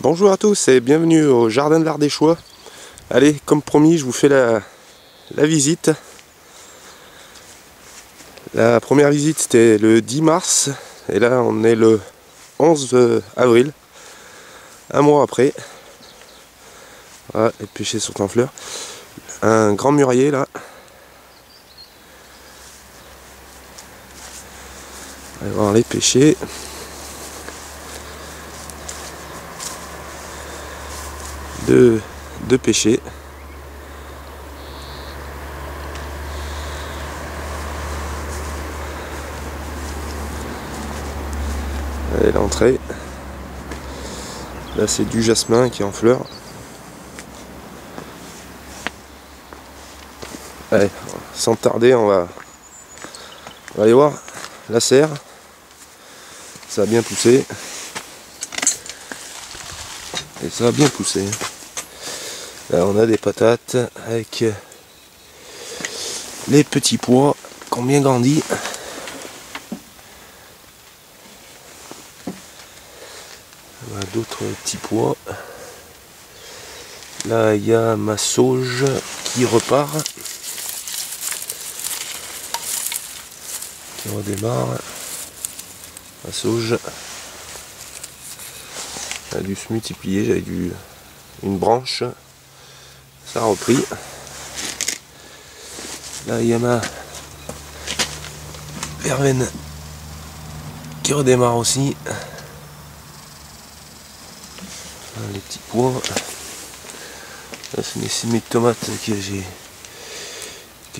Bonjour à tous et bienvenue au Jardin de l'Ardéchois. Allez, comme promis, je vous fais la visite. La première visite c'était le 10 mars et là on est le 11 avril, un mois après. Voilà, les pêchers sont en fleurs. Un grand mûrier là. On va voir les pêchers. Deux pêchers. Et l'entrée. Là c'est du jasmin qui est en fleurs. Allez, sans tarder on va aller voir la serre. Ça a bien poussé. Et ça a bien poussé. Là on a des patates avec les petits pois qui ont bien grandi. Voilà, d'autres petits pois. Là il y a ma sauge qui repart. Qui redémarre. Ma sauge. Elle a dû se multiplier, j'avais une branche. Ça a repris. Là il y a ma verveine qui redémarre aussi. Là, les petits pois. Là c'est mes semis de tomates que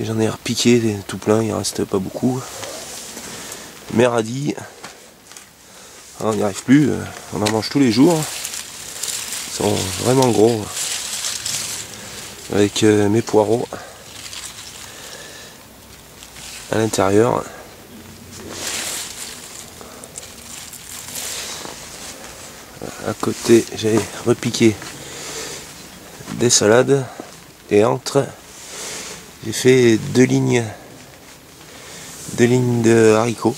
j'en ai repiqué tout plein, il en reste pas beaucoup. Mes radis. On n'y arrive plus, on en mange tous les jours. Ils sont vraiment gros. Avec mes poireaux à l'intérieur. À côté, j'ai repiqué des salades et entre, j'ai fait deux lignes de haricots.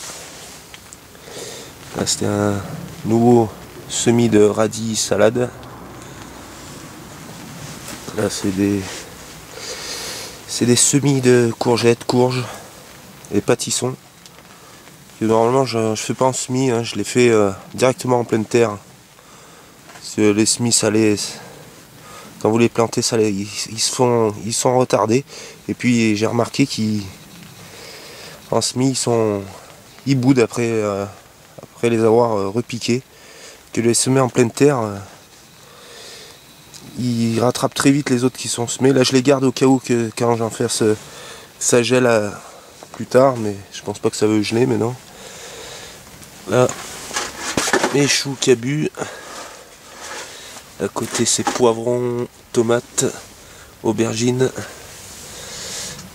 Là, c'était un nouveau semis de radis salade. Là, c'est des semis de courgettes, courges et pâtissons. Que normalement, je fais pas en semis, hein, je les fais directement en pleine terre. Parce que les semis salés, quand vous les plantez salés, ils sont retardés. Et puis, j'ai remarqué qu'en semis, ils boudent après les avoir repiqués. Que les semer en pleine terre, ils rattrapent très vite les autres qui sont semés. Là je les garde au cas où que quand j'en fais ça gèle plus tard, mais je pense pas que ça veut geler maintenant. Là mes choux cabus. À côté c'est poivrons, tomates, aubergines.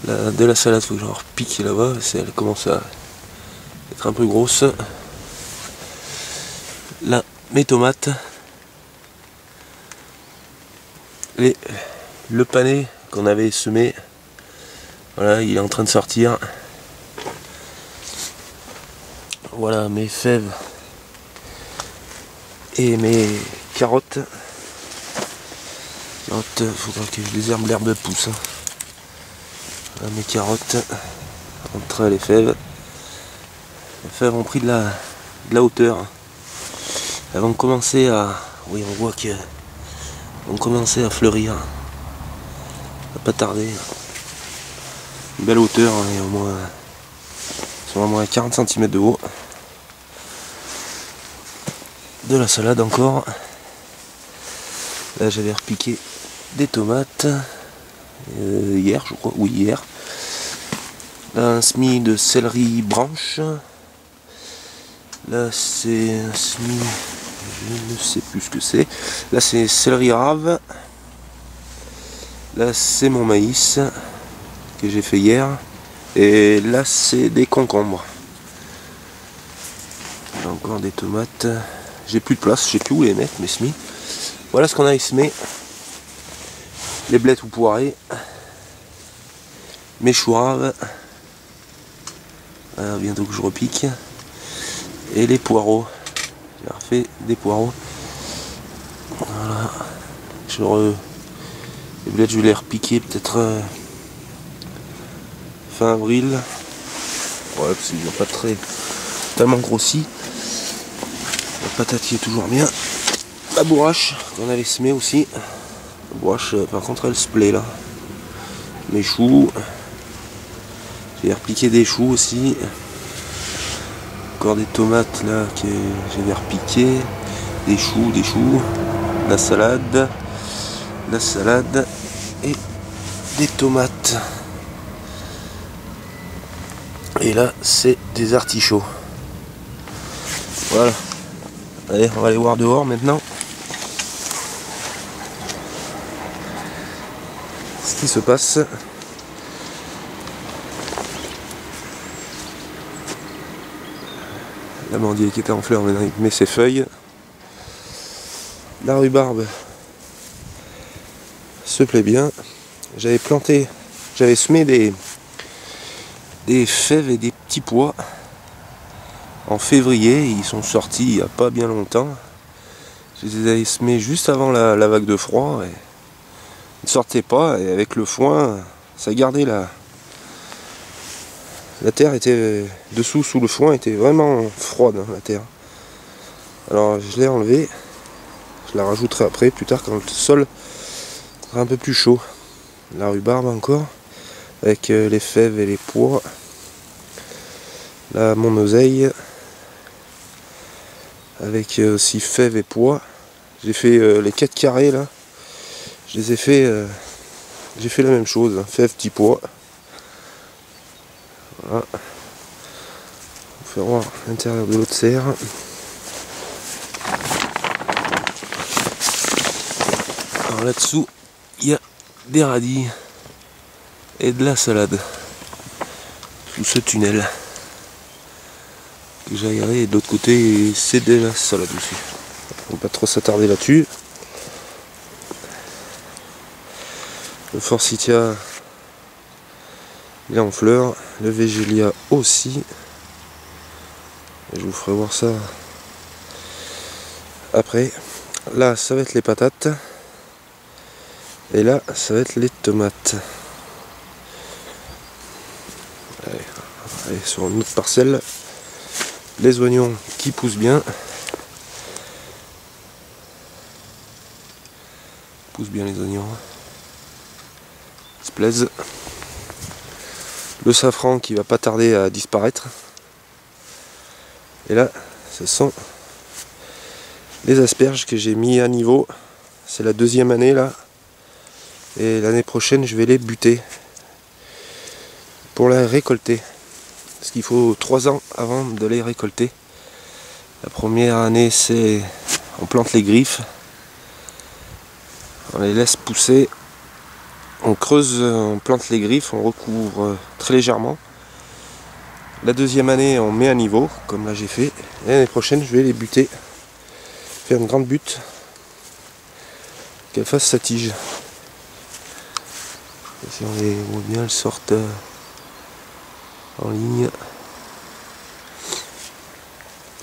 Là, de la salade, faut que j'en repique là-bas, elle commence à être un peu grosse. Là mes tomates. Le panais qu'on avait semé, voilà, il est en train de sortir. Voilà mes fèves et mes carottes. Faudra que je désherbe l'herbe pousse. Hein. Voilà mes carottes entre les fèves. Les fèves ont pris de la hauteur. Elles vont commencer à... Oui, on voit que vont commencer à fleurir. Ça va pas tarder. Une belle hauteur, hein, et au moins, ils sont au moins à 40 cm de haut. De la salade encore. Là j'avais repiqué des tomates hier, je crois. Oui, hier. Là un semis de céleri branche. Là c'est un semis... Je ne sais plus ce que c'est. Là c'est céleri rave. Là c'est mon maïs que j'ai fait hier. Et là c'est des concombres. Là encore des tomates. J'ai plus de place, je sais plus où les mettre mes semis. Voilà ce qu'on a semé. Les blettes ou poirées. Mes choux raves. Voilà, bientôt que je repique. Et les poireaux. J'ai refait des poireaux. Les blettes, je vais les repiquer peut-être fin avril. Ouais, parce qu'ils n'ont pas tellement grossi. La patate qui est toujours bien. La bourrache qu'on avait semée aussi. La bourrache, par contre, elle se plaît là. Mes choux. J'ai repiqué des choux aussi. Encore des tomates là que j'avais repiqué. Des choux. La salade et des tomates. Et là, c'est des artichauts. Voilà. Allez, on va aller voir dehors maintenant. Ce qui se passe. L'amandier qui était en fleurs, maintenant il met ses feuilles. La rhubarbe se plaît bien. J'avais semé des fèves et des petits pois en février. Ils sont sortis il n'y a pas bien longtemps. Je les avais semés juste avant la vague de froid. Et ils ne sortaient pas, et avec le foin, ça gardait la terre était dessous, sous le foin, était vraiment froide, hein, la terre. Alors je l'ai enlevé. Je la rajouterai après, plus tard, quand le sol sera un peu plus chaud. La rhubarbe encore, avec les fèves et les pois. Là, mon oseille, avec aussi fèves et pois. J'ai fait les 4 carrés là. Je les ai fait. J'ai fait la même chose, hein, fèves, petits pois. Voilà. On va faire voir l'intérieur de l'autre serre. Alors là-dessous, il y a des radis et de la salade sous ce tunnel que j'ai regardé, et de l'autre côté c'est de la salade aussi. On va pas trop s'attarder là-dessus. Le forsythia il est en fleurs, le végélia aussi. Et je vous ferai voir ça après. Là ça va être les patates. Et là ça va être les tomates. Allez, sur une autre parcelle, les oignons qui poussent bien. Poussent bien les oignons. Ils se plaisent. Le safran qui va pas tarder à disparaître. Et là, ce sont les asperges que j'ai mis à niveau. C'est la 2e année là. Et l'année prochaine, je vais les buter pour les récolter. Parce qu'il faut 3 ans avant de les récolter. La première année, c'est on plante les griffes. On les laisse pousser. On creuse, on plante les griffes, on recouvre très légèrement. La 2e année, on met à niveau, comme là j'ai fait. Et l'année prochaine, je vais les buter. Faire une grande butte. Qu'elles fassent sa tige. Si on les voit bien, elles sortent en ligne.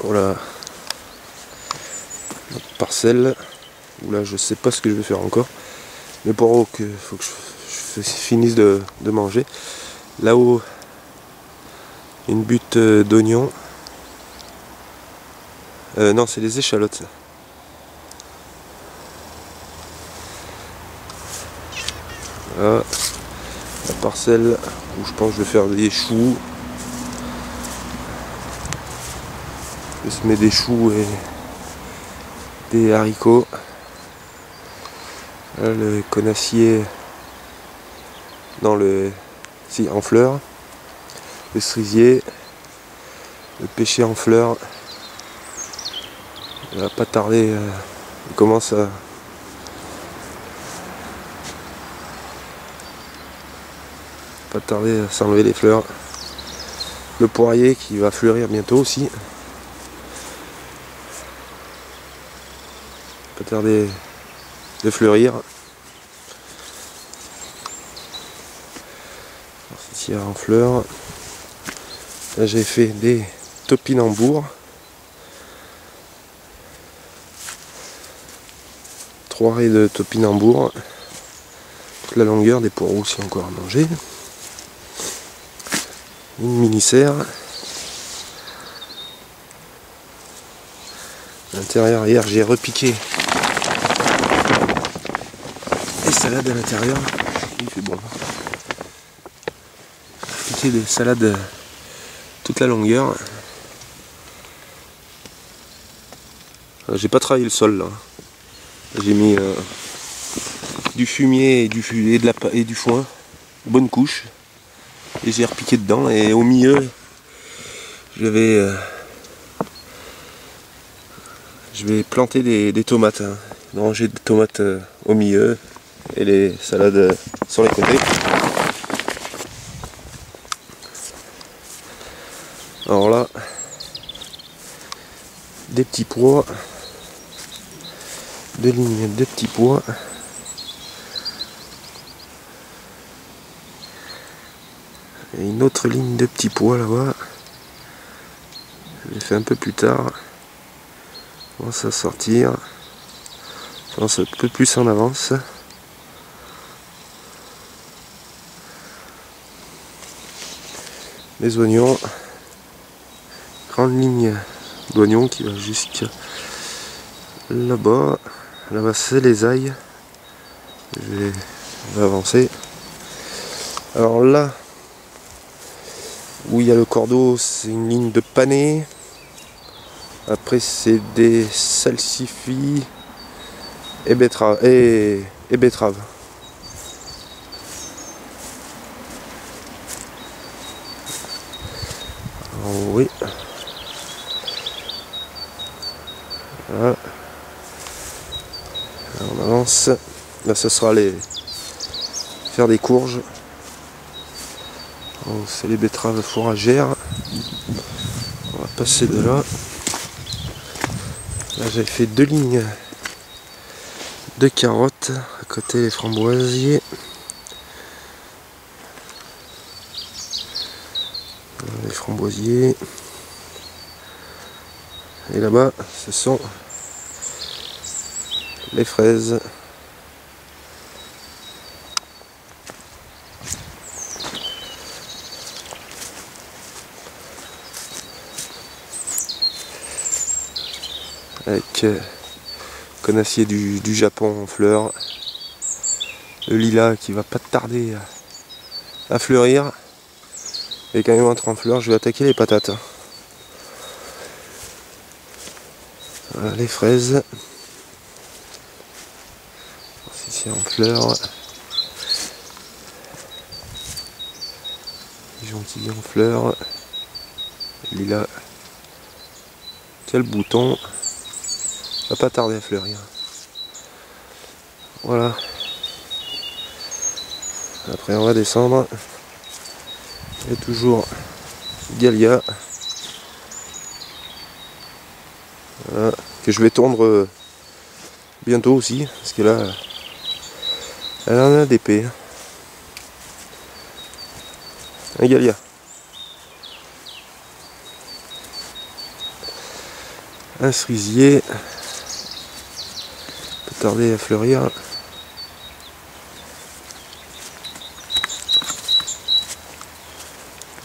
Voilà. Notre parcelle. Où là, je sais pas ce que je vais faire encore. Mais pour qu'il faut que je finisse de manger. Là-haut, une butte d'oignons. Non, c'est des échalotes. Voilà. La parcelle où je pense que je vais faire des choux. Je vais semer des choux et des haricots. Là, le conassier en fleurs, le cerisier, le pêcher en fleurs. Il va pas tarder, il commence à s'enlever les fleurs. Le poirier qui va fleurir bientôt aussi. Pas tarder de fleurir. Ici en fleurs. Là j'ai fait des topinambours. 3 raies de topinambour. Toute la longueur, des poireaux aussi encore à manger. Une mini-serre. À l'intérieur, hier j'ai repiqué les salades à l'intérieur. Il fait bon. J'ai piqué des salades toute la longueur. J'ai pas travaillé le sol là. J'ai mis du fumier et du foin, bonne couche, et j'ai repiqué dedans. Et au milieu, je vais planter des tomates, hein. Ranger des tomates au milieu et les salades sur les côtés. Alors là, des petits pois, 2 lignes de petits pois, et une autre ligne de petits pois là-bas. Je l'ai fait un peu plus tard. On va s'en sortir. Je pense un peu plus en avance. Les oignons. Grande ligne d'oignons qui va jusqu'à là-bas. Là-bas c'est les ails. Je vais avancer. Alors là où il y a le cordeau, c'est une ligne de panais. Après c'est des salsifis et betteraves. Et betteraves. Alors, oui. Voilà. Alors, on avance. Là ce sera faire des courges. C'est les betteraves fourragères. On va passer de là. Là j'avais fait 2 lignes de carottes. À côté les framboisiers. Les framboisiers. Et là-bas ce sont les fraises. Avec conassier du Japon en fleurs, le lilas qui va pas tarder à fleurir, et quand il entre en fleurs je vais attaquer les patates. Voilà, les fraises ici en fleurs, les gentils en fleurs, le lilas, quel bouton. Va pas tarder à fleurir. Voilà. Après on va descendre. Il y a toujours Galia. Voilà. Que je vais tondre bientôt aussi. Parce que là, elle en a d'épais. Un Galia. Un cerisier. Tarder à fleurir.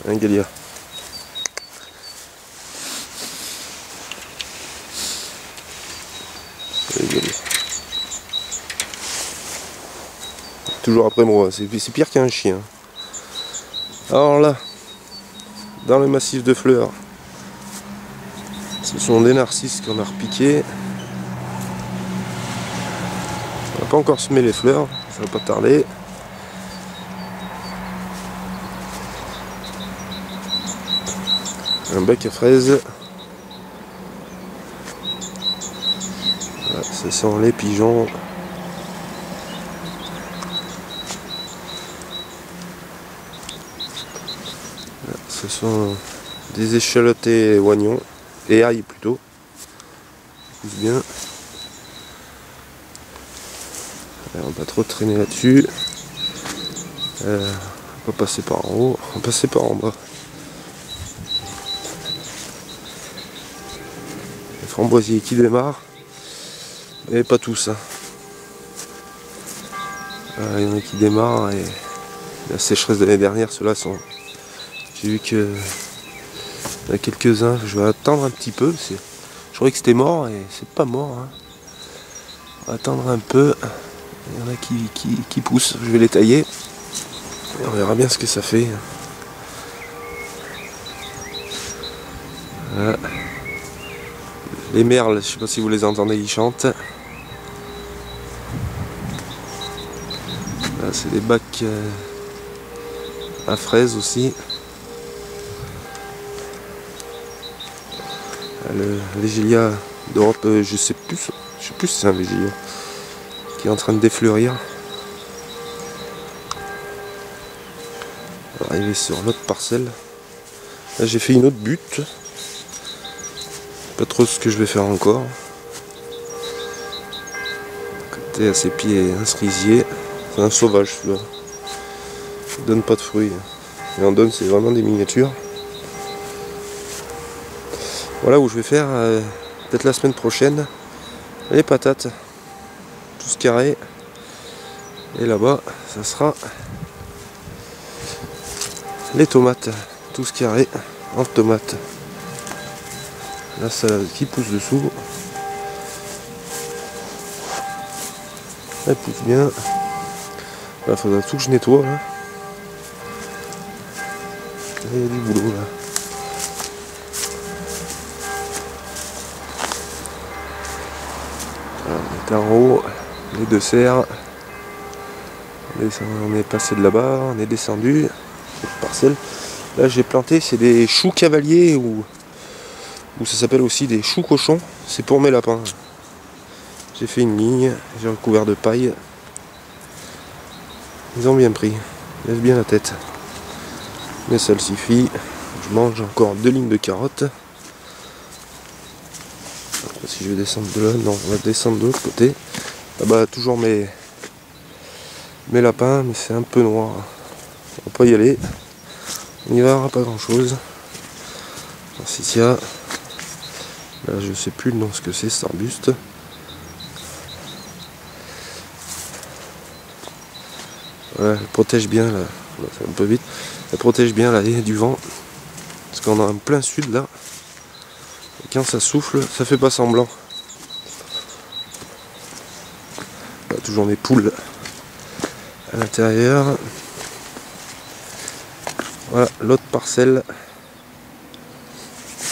Un Galia. Toujours après moi, c'est pire qu'un chien. Alors là, dans le massif de fleurs, ce sont des narcisses qu'on a repiqués. On n'a pas encore semé les fleurs, ça va pas tarder. Un bec à fraises. Voilà, ce sont les pigeons. Voilà, ce sont des échalotés oignons et ail plutôt. Pousse bien. On va pas trop traîner là-dessus. On va passer par en haut, on va passer par en bas. Les framboisiers qui démarrent, mais pas tous. Hein. Il y en a qui démarrent et la sécheresse de l'année dernière, ceux-là sont... J'ai vu que il y en a quelques-uns, je vais attendre un petit peu. Je croyais que c'était mort et c'est pas mort. Hein. On va attendre un peu. Il y en a qui poussent. Je vais les tailler. Et on verra bien ce que ça fait. Voilà. Les merles, je sais pas si vous les entendez, ils chantent. Là, c'est des bacs à fraises aussi. Le Végélia d'Europe, je sais plus si c'est un Végélia qui est en train de défleurir. On va arriver sur l'autre parcelle. Là j'ai fait une autre butte. Pas trop ce que je vais faire encore. À côté à ses pieds un cerisier. C'est un sauvage celui-là. Il donne pas de fruits. Et en donne c'est vraiment des miniatures. Voilà où je vais faire peut-être la semaine prochaine les patates, tout ce carré, et là-bas ça sera les tomates, tout ce carré en tomates. La salade qui pousse dessous, elle pousse bien. Il faudra tout que je nettoie là. Il y a du boulot là. On est en haut, les deux serres. On est passé de là-bas, on est descendu. Cette parcelle. Là j'ai planté, c'est des choux cavaliers ou ça s'appelle aussi des choux cochons. C'est pour mes lapins. J'ai fait une ligne, j'ai recouvert de paille. Ils ont bien pris, ils lèvent bien la tête. Mais ça le suffit. Je mange encore 2 lignes de carottes. Si je vais descendre de là, non, on va descendre de l'autre côté. Là-bas, toujours mes lapins, mais c'est un peu noir. On va pas y aller. On y va, pas grand chose. Forsythia. Là, je sais plus le nom ce que c'est, cet arbuste. Voilà, elle protège bien là. C'est un peu vite. Elle protège bien là du vent. Parce qu'on a un plein sud là. Et quand ça souffle, ça fait pas semblant. Là, toujours mes poules à l'intérieur. Voilà l'autre parcelle.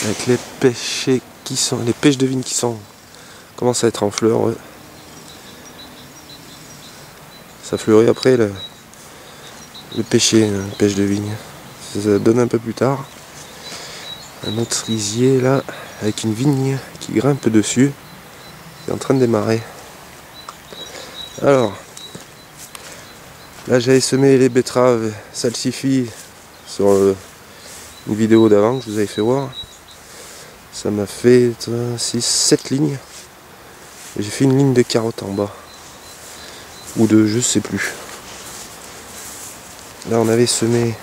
Avec les pêchers qui sont. Les pêches de vigne qui sont. Commencent à être en fleurs. Ouais. Ça fleurit après le pêcher, la pêche de vigne. Ça donne un peu plus tard. Un autre cerisier là, avec une vigne qui grimpe dessus, qui est en train de démarrer. Alors, là j'avais semé les betteraves salsifis sur une vidéo d'avant que je vous avais fait voir. Ça m'a fait 6-7 lignes. J'ai fait une ligne de carottes en bas. Ou de je sais plus. Là on avait semé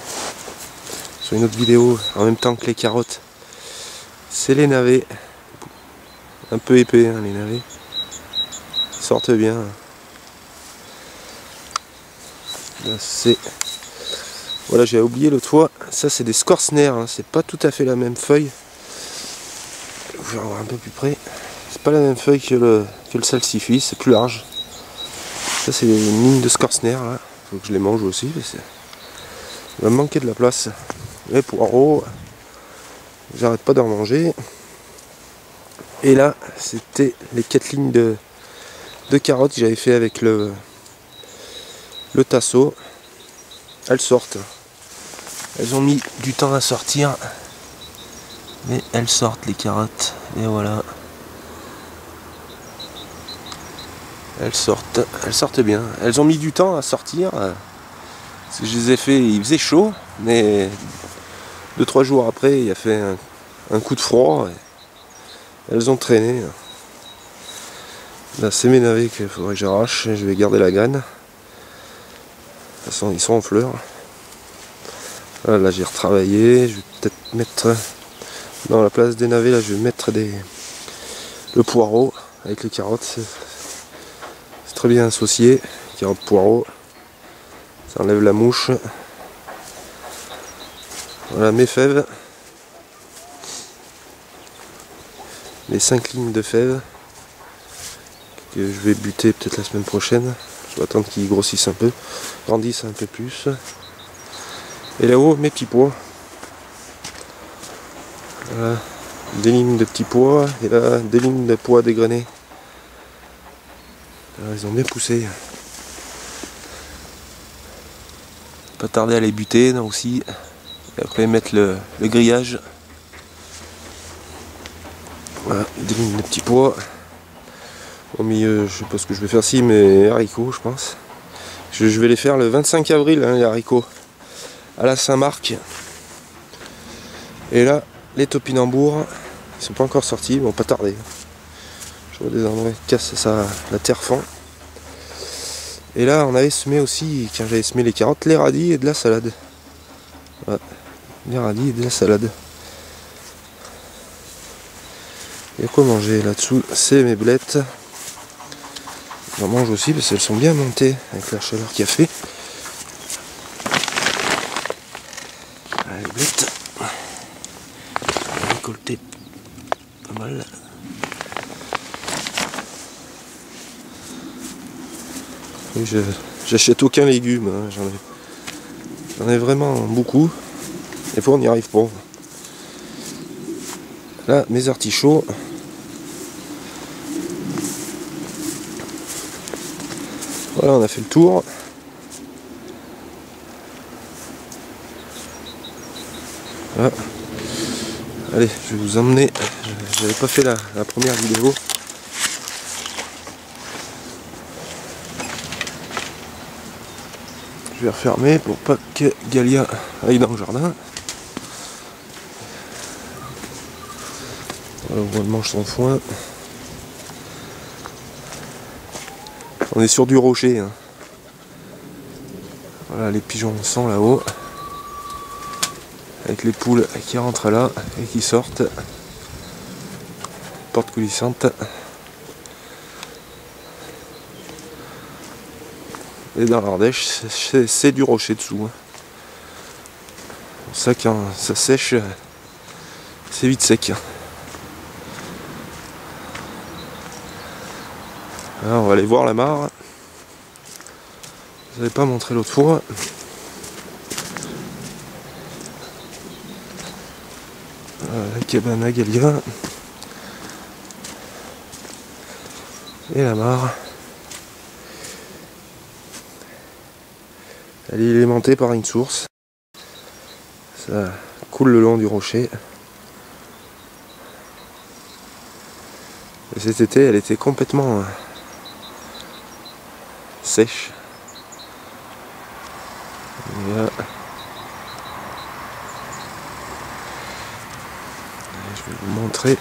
sur une autre vidéo en même temps que les carottes. C'est les navets. Un peu épais hein, les navets. Ils sortent bien. Là c'est. Voilà, j'ai oublié l'autre fois. Ça c'est des Scorsner, hein. C'est pas tout à fait la même feuille. Je vais en voir un peu plus près. C'est pas la même feuille que le salsifis, c'est plus large. Ça c'est une ligne de Scorsner là. Faut que je les mange aussi. Il va me manquer de la place. Les poireaux, j'arrête pas d'en manger. Et là, c'était les 4 lignes de carottes que j'avais fait avec le tasseau. Elles sortent. Elles ont mis du temps à sortir. Mais elles sortent les carottes. Et voilà. Elles sortent bien. Elles ont mis du temps à sortir. Parce que je les ai fait, il faisait chaud, mais 2-3 jours après, il a fait un coup de froid. Et elles ont traîné. Là, c'est mes navets qu'il faudrait que j'arrache. Je vais garder la graine. De toute façon, ils sont en fleurs. Là, j'ai retravaillé. Je vais peut-être mettre dans la place des navets. Là, je vais mettre le poireau avec les carottes. C'est très bien associé. Carottes poireaux. Ça enlève la mouche. Voilà mes fèves. Les 5 lignes de fèves que je vais buter peut-être la semaine prochaine. Je vais attendre qu'ils grossissent un peu, grandissent un peu plus. Et là-haut mes petits pois. Voilà. Des lignes de petits pois et là des lignes de pois dégrainés. Alors, ils ont bien poussé. Pas tarder à les buter là aussi. Et après mettre le grillage. Voilà, des lignes de petits pois. Au milieu, je sais pas ce que je vais faire si, mais haricots je pense. Je vais les faire le 25 avril, hein, les haricots. À la Saint-Marc. Et là, les topinambours, ils sont pas encore sortis, ils vont pas tarder. Je vois des endroits qui cassent ça, la terre fond. Et là, on avait semé aussi, quand j'avais semé les carottes, les radis et de la salade. Voilà. Les radis et de la salade. Il y a quoi manger là-dessous, c'est mes blettes. J'en mange aussi parce qu'elles sont bien montées avec la chaleur qu'il y a fait. Voilà, les blettes. On va récolter pas mal. Oui, j'achète aucun légume, hein. J'en ai vraiment beaucoup. Des fois on n'y arrive pas. Là, mes artichauts. Voilà, on a fait le tour. Voilà. Allez, je vais vous emmener. J'avais pas fait la première vidéo. Je vais refermer pour pas que Galia aille dans le jardin. Voilà, on mange son foin. On est sur du rocher. Hein. Voilà, les pigeons sont là-haut. Avec les poules qui rentrent là et qui sortent. Porte coulissante. Et dans l'Ardèche, c'est du rocher dessous. Hein. Pour ça, quand ça sèche, c'est vite sec. Alors, on va aller voir la mare. Je n'avais pas montré l'autre fois. La cabane à Galia. Et la mare. Elle est alimentée par une source. Ça coule le long du rocher. Et cet été, elle était complètement sèche. Et là, je vais vous montrer.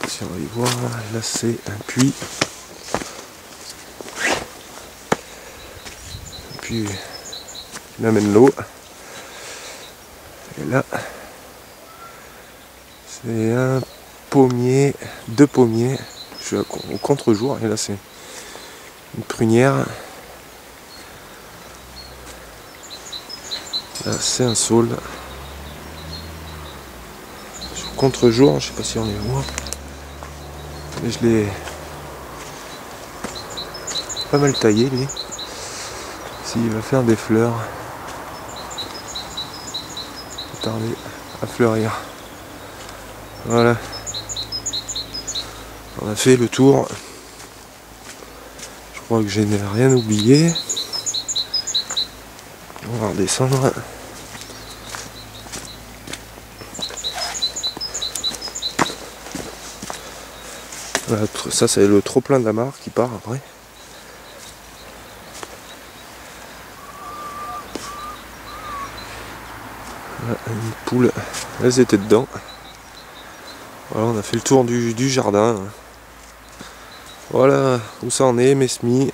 Si on va y voir, là c'est un puits. Puis il amène l'eau. Et là, c'est un pommier, 2 pommiers. Je suis au contre-jour et là c'est une prunière. Là c'est un saule. Je suis au contre-jour, je sais pas si on les voit. Mais je l'ai pas mal taillé lui. S'il va faire des fleurs. Pas tarder à fleurir. Voilà. On a fait le tour. Je crois que je n'ai rien oublié. On va redescendre. Voilà, ça c'est le trop plein de la mare qui part après. Voilà, une poule, elles étaient dedans. Voilà, on a fait le tour du jardin. Voilà où ça en est, mes semis.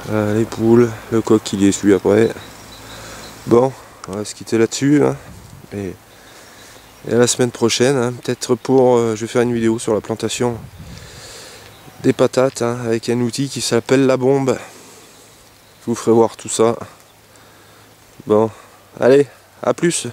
Voilà, les poules, le coq qui les suit après. Bon, on va se quitter là-dessus. Hein. Et Et à la semaine prochaine, hein, peut-être pour... je vais faire une vidéo sur la plantation des patates, hein, avec un outil qui s'appelle la bombe. Je vous ferai voir tout ça. Bon, allez, à plus.